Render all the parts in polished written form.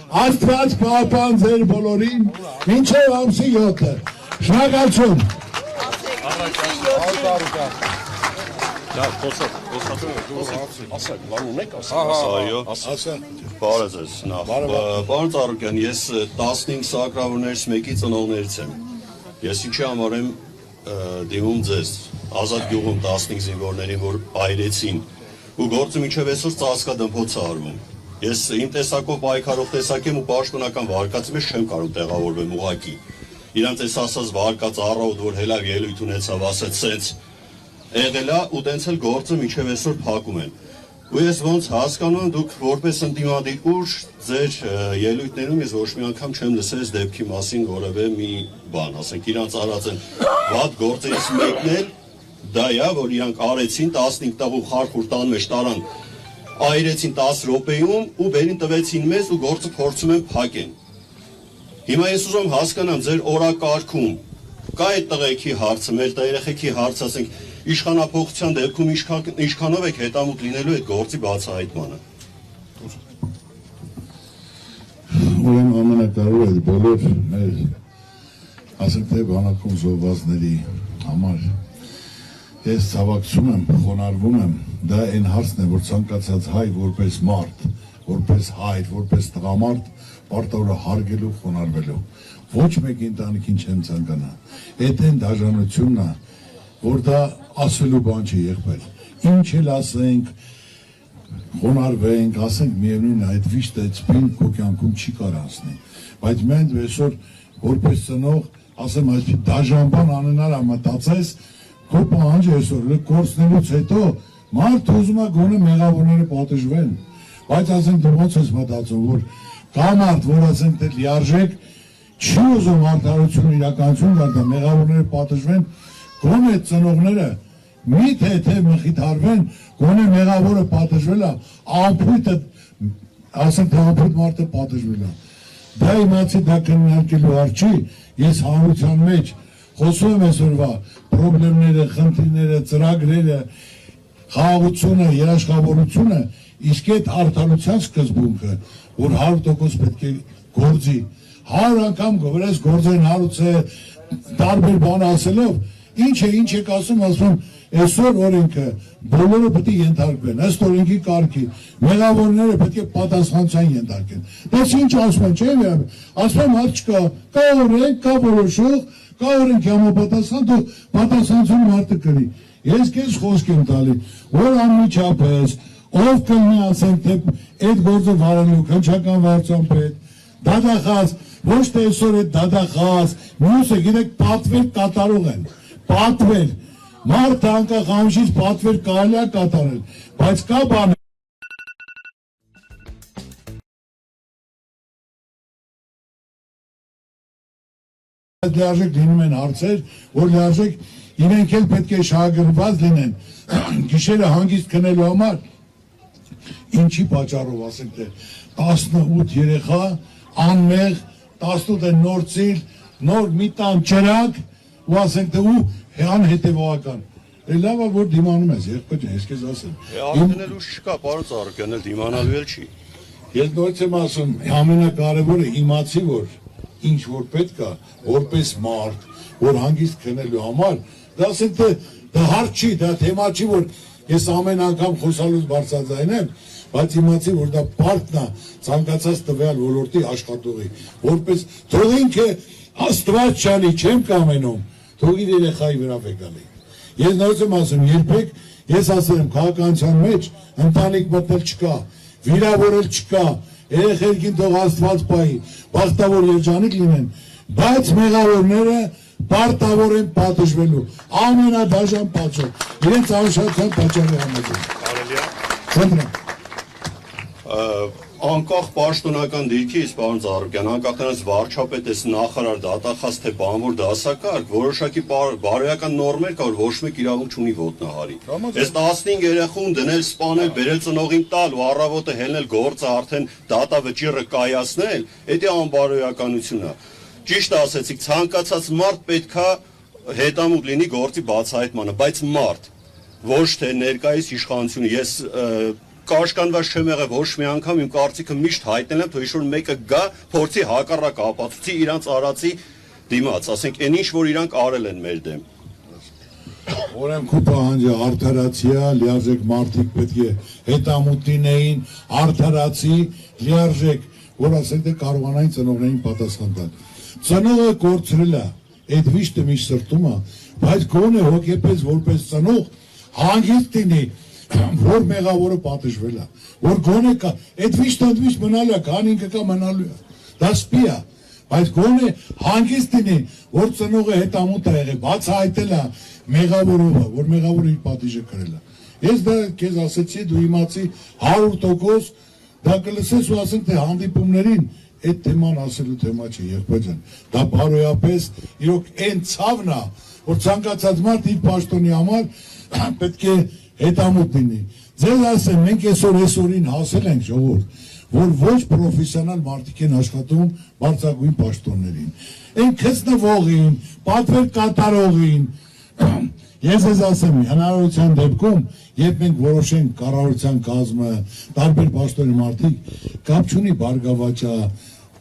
Աստված պահպան ձեր բոլորին, մինչև ամսի 7-ը, շնորհակալություն։ Բարև ձեզ, պարոն Ծառուկյան, ես 15 սակրավորներից մեկի ծնողներից եմ, ես ինչի համար եմ դիմում ձեզ, ազատ գյուղում 15 զինվորներին, որ այրեցին, ու գործը մինչև այսօր ծածկադմփոց է արվում, ես իմ տեսակով պայքարող տեսակ եմ ու պաշտոնական վարկածի մեջ չեմ կարող տեղավորվեմ ուղղակի, իրանց այս ասած վարկած առավոտ, որ հելավ ելույթ ունեցավ, ասեց սենց եղել է ու տենց էլ գործը մինչև այսօր փակում են։ Ու ես ոնց հասկանում եմ, դուք որպես ընդդիմադիր ուժ ձեր ելույթներում ես ոչ մի անգամ չեմ լսել այս դեպքի մասին որևէ մի բան, ասենք իրանց արած են վատ գործերից մեկն էլ դա է, որ իրանք արեցին 15 տաղու խարխուր տան մեջ տարան, այրեցին 10 րոպեում ու բերին տվեցին մեզ ու գործը փորձում են փակեն։ Հիմա ես ուզում հասկանամ ձեր օրակարգում կա այդ տղեկի հարցը, մեր երեխեքի հարցը, ասենք իշխանափոխության դեպքում ինչքանով եք հետամուտ լինելու այդ գործի բացահայտմանը։ Ուրեմն ամենակարևորը այդ բոլոր մեր ասենք թե բանակում զոհվածների համար ես ցավակցում եմ, խոնարհվում եմ, դա այն հարցն է, որ ցանկացած հայ որպես մարդ, որպես հայր, որպես տղամարդ պարտավոր է հարգելու, խոնարհվելու։ Ոչ մեկ ընտանիքին չեմ ցանկանա։ Այդ այն դաժանությունն է, որ դա ասելու բան չի եղբայր։ Ինչ էլ ասենք, խոնարհվենք, ասենք միևնույն է, այդ վիշտը այդ սպին քո կյանքում չի կարող անցնի։ Բայց մենք այսօր որպես ծնող, ասեմ այսպես դաժան բան անենար է մտածես, քո պահանջը այսօր կորցնելուց հետո մարդ ուզում է գոնե մեղավորները պատժվեն։ Բայց ասենք դու ոնց ես մտածում, որ կա մարդ, որ ասենք թե լիարժեք չի ուզում արդարություն իրականություն դառնա, մեղավորները պատժվեն, գոնե ծնողները միթե թե մխիթարվեն, գոնե մեղավորը պատժվել է, ամփույթը, ասենք թե ամփույթ մարդը պատժվել է։ Դա իմացի դա քննարկելու արժի, ես հանրության մեջ խոսում եմ այսօրվա պրոբլեմները, խնդիրները, ծրագրերը, խաղաղությունը, երաշխավորությունը, իսկ այդ արդարության սկզբունքը, որ 100% պետք է գործի, 100 անգամ գովերես գործեն հարուցե տարբեր բան ասելով, ինչ եք ասում, այսօր օրենքը բոլորը պետք է ենթարկվեն, ըստ օրենքի կարգի, մեղավորները պետք է պատասխանության ենթարկեն։ Դες ինչ ասում են, չէ՞ վերաբերում, ասում եմ հարց չկա, կա օրենք, կա որոշող, կա օրենքի համապատասխան, դու պատասխանություն մարդը կրի։ Ես քեզ խոսք եմ տալի, որ անմիջապես ով կլինի ասենք թե այդ գործը վարելու քննչական վարչության պետ, դատախազ, ոչ թե այսօր այդ դատախազ, մյուսը գիտեք պատվեր կատարող են, պատվեր, մարդը անկախ ամիշից պատվեր կարելի է կատարել, բայց կա բան լիարժեք լինում են հարցեր, որ լիարժեք իրենք էլ պետք է շահագրգռված լինեն, գիշերը հանգիստ քնելու համար, ինչի պատճառով ասենք թե 18 երեխա, անմեղ, 18 նոր ծիլ, նոր մի տան ճրագ, ու ասենք թե ու անհետևողական։ Լավ է որ դիմանում ես, եղբայր ես քեզ ասեմ։ Արտենելու չկա, պարոն Ծառուկյան, էլ դիմանալու էլ չի։ Ես նորից եմ ասում, ամենակարևորը իմացի որ ինչ որ պետք է, որպես մարդ, որ հանգիստ քնելու համար, դա ասենք թե դա հարց չի, դա թեմա չի, որ ես ամեն անգամ խոսալուց բարձրաձայն եմ, բայց իմացի որ դա պարտն է ցանկացած տվյալ ոլորտի աշխատողի, որպես թող ինքը Աստված չանի, չեմ կամենում, թող իր երեխայի վրա է գալի։ Ես նորից եմ ասում, երբեք ես ասել եմ քաղաքականության մեջ ընտանիք մտնել չկա, վիրավորել չկա, երեխերքին թող Աստված պահի, բախտավոր երջանիկ լինեն, բայց մեղավորները պարտավոր են պատժվելու, ամենադաժան պատճառ, իրենց անուշադրության պատճառի համաձայն։ Խնդրեմ։ Անկախ պաշտոնական դիրքից, պարոն Ծառուկյան, անկախ նրանց վարչապետ, նախարար, դատախազ թե բանվոր դասակարգ, որոշակի բարոյական նորմեր կա, որ ոչ մեկ իրավունք չունի ոտնահարի։ Այս 15 երեխուն դնել, սպանել, բերել ծնողին տալ ու առավոտը հելնել գործը արդեն դատավճիռը կայացնել, դա անբարոյականություն է։ Ճիշտ ասեցիք, ցանկացած մարդ պետքա հետամուտ լինի գործի բացահայտմանը, բայց մարդ, ոչ թե ներկայիս իշխանությունը, ես կաշկանդված չեմ եղել ոչ մի անգամ, իմ կարծիքը միշտ հայտնել եմ, թե ինչ-որ մեկը գա, փորձի հակառակ ապացուցի իրանց արածի դիմաց, ասենք, այն ինչ որ իրանք արել են մեր դեմ։ Ուրեմն քո պահանջը արդարացիա, լիարժեք մարդիկ պետք է հետամուտ լինեին, արդարացի, լիարժեք, որ ասենք թե կարողանային ծնողներին պատասխան տալ։ Ծնողը կորցրել է, այդ վիշտը միշտ սրտում է, բայց գոնե հոգեպես որպես ծնող հանգիստ լինի, որ մեղավորը պատժվել է, որ գոնե կա, այդ վիշտը ընդմիշտ մնալու է, քան ինքը կա մնալու է, դա սպի է, բայց գոնե հանգիստ լինի, որ ծնողը հետամուտ է եղել, բացահայտել է մեղավորովը, որ մեղավորը իր պատիժը կրել է։ Ես դա քեզ ասեցի, դու իմացի 100%, դա կլսես ու ասենք թե հանդիպումներին այդ թեման ասելու թեմա չէ, եղբայրան։ Դա բարոյապես իրոք այն ցավն է, որ ցանկացած մարդ իր պաշտոնի համար պետք է հետամուտ լինի։ Ձեզ ասեմ, մենք այսօրին հասել ենք ժողովուրդ, որ ոչ պրոֆեսիոնալ մարդիկ են աշխատում բարձրագույն պաշտոններին։ Այն քծնվողին, պատվեր կատարողին, ես ես ասեմ, հնարավորության դեպքում, երբ մենք որոշենք կառավարության կազմը, տարբեր պաշտոնի մարդիկ, կապ չունի բարգավաճա,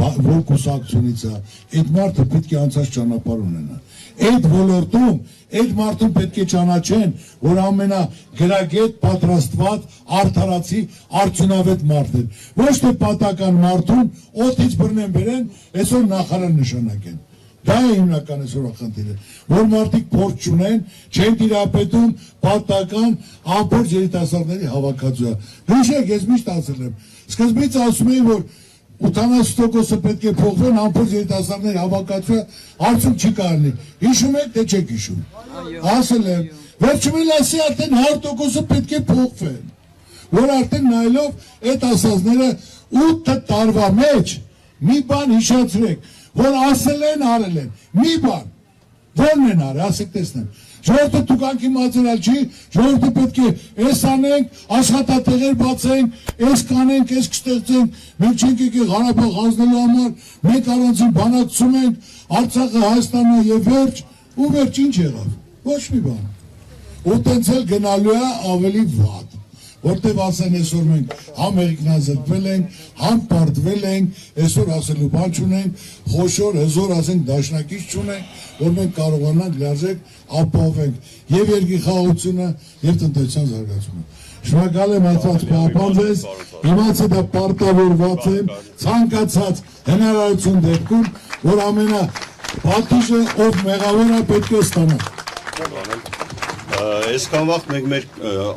որ կուսակցությունից է, այդ մարդը պետք է անցած ճանապարհ ունենա։ Այդ ոլորտում, այդ մարդուն պետք է ճանաչեն, որ ամենագրագետ պատրաստված արդարացի արդյունավետ մարդ է։ Ոչ թե պատական մարդուն օդից բռնեն բերեն, այսօր նախարար նշանակեն։ Դա է հիմնական այսօր խնդիրը, որ մարդիկ փորձ չունեն, չեն տիրապետում պատական ամբողջ երիտասարդների հավաքածուը։ Հիշեք, ես միշտ ասել եմ, սկզբից ասում էի, որ 80%-ը պետք է փոխվեն, ամբողջ երիտասարդների հավաքածուը հարցում չի կարելի։ Հիշում եք, թե չեք հիշում։ Ասել եմ, վերջում էլ ասի արդեն 100%-ը պետք է փոխվեն, որ արդեն նայելով այդ ասածները 8 տարվա մեջ մի բան հիշացրեք, որ ասել են, արել են, մի բան, որն են արել, ասեք տեսնեմ, ժողովուրդը տուկանքի մածերալ չի, ժողովուրդը պետք է այս անենք, աշխատատեղեր բացենք, այս կանենք, այս կստեղծենք, մենք չենք եկել Ղարաբաղ հանձնելու համար, մենք առանցին բանակցում ենք, Արցախը, Հայաստանը եւ վերջ, ու վերջ ինչ եղավ, ոչ մի բան, ու տենց էլ գնալու է ավելի վատ, որտեվ ասեն այսօր մենք համ մեկնազրկվել ենք, համ պարտվել ենք, այսօր ասելու բան չունենք, խոշոր, հզոր ասենք դաշնակից չունենք, որ մենք կարողանանք լիարժեք ապահովենք եւ երկրի խաղաղությունը եւ տնտեսության զարգացումը։ Շնորհակալ եմ այդպես պահպանվես, իմացա դա պարտավորված եմ, ցանկացած հնարավորություն դեպքում, որ ամենա պատիժը ով մեղավոր է պետք է ստանա։ Այսքան վաղ մենք մեր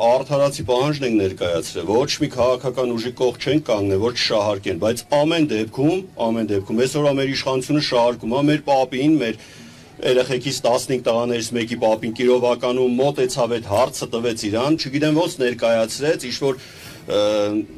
արդարացի պահանջն ենք ներկայացրել, ոչ մի քաղաքական ուժի կողք չենք կանգնել, որ չշահարկեն, բայց ամեն դեպքում, այսօր մեր իշխանությունը շահարկում է մեր պապին, մեր երեխեքից 15 տղաներից մեկի պապին Կիրովականում մոտեցավ այդ հարցը տվեց իրան, չգիտեմ ոնց ներկայացրեց, ինչ-որ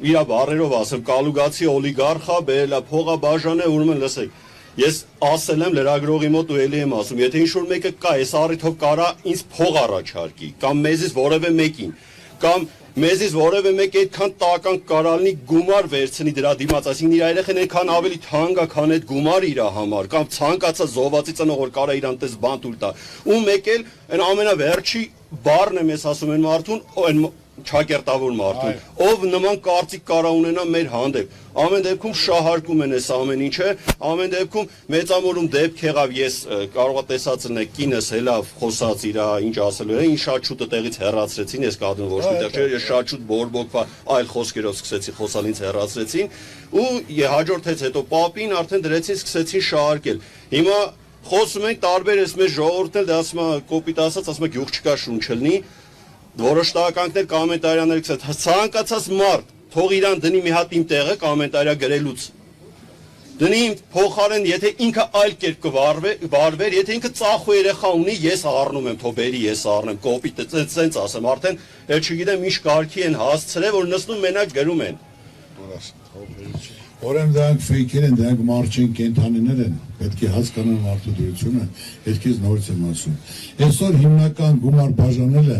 իր բառերով ասեմ, կալուգացի օլիգարխա, բերել է փողա բաժանե, ուրեմն լսեք, ես ասել եմ լրագրողի մոտ ու էլի եմ ասում, եթե ինչ-որ մեկը կա, այս առիթով կարա ինձ փող առաջարկի, կամ մեզից որևէ մեկին, կամ մեզից որևէ մեկ այդքան տական կարալնի գումար վերցնի դրա դիմաց, այսինքն իր երեխան այնքան ավելի թանկ է, քան այդ գումարը իր համար, կամ ցանկացած զոհվածի ծնող որ կարա իրան տես բան տուլ տա, ու մեկ էլ այն ամենավերջի բառն եմ ես ասում այն մարդուն, այն չակերտավոր մարդուն, ով նման կարծիք կարա ունենա մեր հանդեպ, ամեն դեպքում շահարկում են այս ամեն ինչը, ամեն դեպքում մեծամորում դեպք եղավ, ես կարող տեսածն է կինս հելավ խոսած իրա ինչ ասելու է, ինչ շատ շուտը տեղից հեռացրեցին, ես կհատում ոչ միտեղ չէ, ես շատ շուտ բորբոքվա այլ խոսքերով սկսեցի խոսալ, ինձ հեռացրեցին, ու հաջորդեց հետո պապին արդեն դրեցին, սկսեցին շահարկել, հիմա խոսում ենք տարբեր ես մեր ժողովուրդն էլ դա ասում է կոպիտ ասած, ասում է գյուղ չկա շունչ չլինի, որոշ տղականքներ կոմենտարիաներ գցած, ցանկացած մարդ թող իրան դնի մի հատ իմ տեղը կոմենտարիա գրելուց։ Դնի իմ փոխարեն, եթե ինքը այլ կերպ կվարվեր, եթե ինքը ծախու երեխա ունի, ես առնում եմ, թող բերի, ես առնեմ, կոպիտ ցենց ասեմ, արդեն էլ չգիտեմ ինչ կարգի են հասցրել, որ նստում մենակ գրում են։ Ուրեմն դրանք ֆեյքեր են, դրանք մարդ չեն, կենդանիներ են, պետք է հասկանան մարդու դրությունը, ես քեզ նորից եմ ասում։ Այսօր հիմնական գումար բաժանելը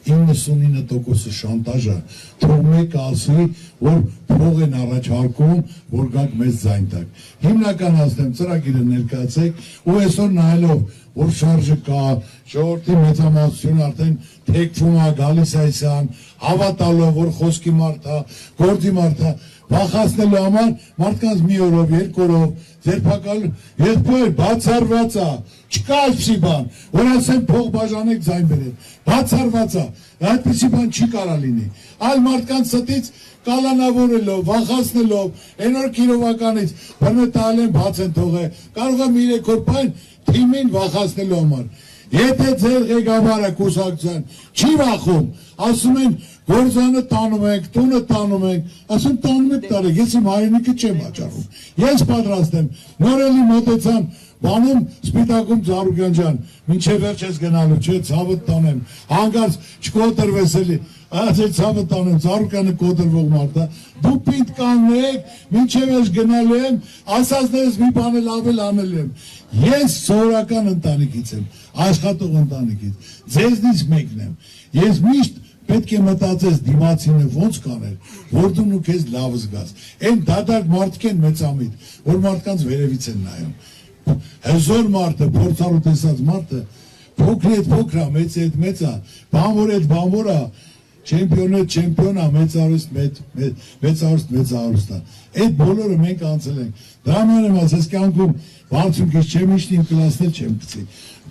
99% շանտաժը թող մեկ ասի, որ փող են առաջարկում, որ գաք մեզ ձայն տակ։ Հիմնականացնեմ ծրագիրը ներկայացեք ու այսօր նայելով որ շարժը կա, ժողովրդի մեծամասնությունը արդեն թեքվում է գալիս այսյան, հավատալով որ խոսքի մարդ է, գործի մարդ է, վախացնելու համար մարդկանց մի օրով, երկու օրով, ձերբակալու, եղբայր բացառված է, չկա այսպիսի բան, որ ասեն փող բաժանեք ձայն բերեք, բացառված է, այդպիսի բան չի կարա լինի, այլ մարդկանց ստից կալանավորելով, վախացնելով, այն որ քիրովականից բռնտալ են բաց են թողել, կարող է մի 3 օր պայն թիմին վախացնելու համար։ Եթե ձեր ղեկավարը կուսակցության չի վախում, ասում են գործանը տանում ենք, տունը տանում ենք, ասում տանում եք տարեք, ես իմ հայրենիքը չեմ վաճառում։ Ես պատրաստ եմ, նորելի մոտեցան, բանում Սպիտակում Ծառուկյան ջան, մինչև վերջ ես գնալու, չէ, ցավը տանեմ, հանգարց չկոտրվես էլի, ասել ցավը տանեմ, Ծառուկյանը կոտրվող մարդ է, դու պինդ կանեք, մինչև ես գնալու եմ, ասածներս մի բան էլ ավել անել եմ։ Ես սովորական ընտանիքից եմ, աշխատող ընտանիքից, ձեզնից մեկն եմ, ես միշտ պետք է մտածես դիմացինը ոնց կանել, որ դու նու քեզ լավ զգաս, այն դատարկ մարդիկ են մեծամիտ, որ մարդկանց վերևից են նայում, հզոր մարդը, փորձառու տեսած մարդը, փոքրի հետ փոքր է, մեծի հետ մեծ է, բանվոր հետ բանվոր է, չեմպիոն հետ չեմպիոն է, մեծարուստ է, այդ բոլորը մենք անցել ենք, դրա համար եմ ասես կյանքում բարձունքից չեմ իշտ իմ կլասնել չեմ կծի,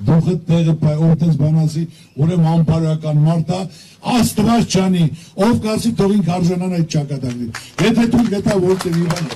դուխը տեղը պայ, ով տենց բանասի, ուրեմ անպարական մարդ է, աստված չանի, ով կասի թող ինք արժանան այդ ճակատագրին, եթե դու գտա որտեղ իրան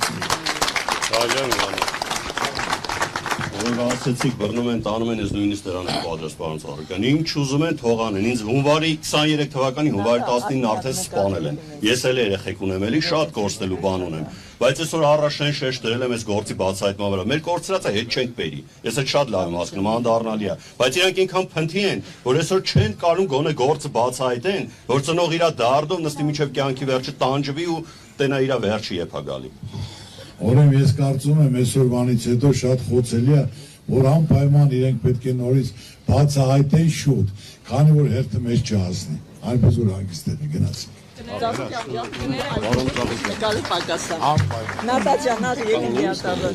Որ ասեցիք բռնում են, տանում են, ես նույնիսկ դրան եմ պատրաստ պարոն Ծառուկյան, ինչ ուզում են թող անեն, ինձ հունվարի 23 թվականի հունվարի 19-ին արդեն սպանել են, ես էլ երեխեք ունեմ, էլի շատ կորստելու բան ունեմ, բայց այսօր առաջին շեշտ դրել եմ այս գործի բացահայտման վրա, մեր կորցրածը հետ չենք բերի, ես էլ շատ լավ եմ հասկանում, անդառնալի է, բայց իրանք ինքան փնթի են, որ այսօր չեն կարում գոնե գործը բացահայտեն, որ ծնող իրա դարդով նստի մինչև կյանքի վերջը տանջվի ու տենա իրա վերջը եփա գալի։ Օրեմ ես կարծում եմ այսօրվանից հետո շատ խոցելի է, որ անպայման իրենք պետք է նորից բացահայտեն շուտ, քանի որ հերթը մեզ չհասնի, այնպես որ հանգստեն գնացինք։ Նատաչյան, եկեք միատավը։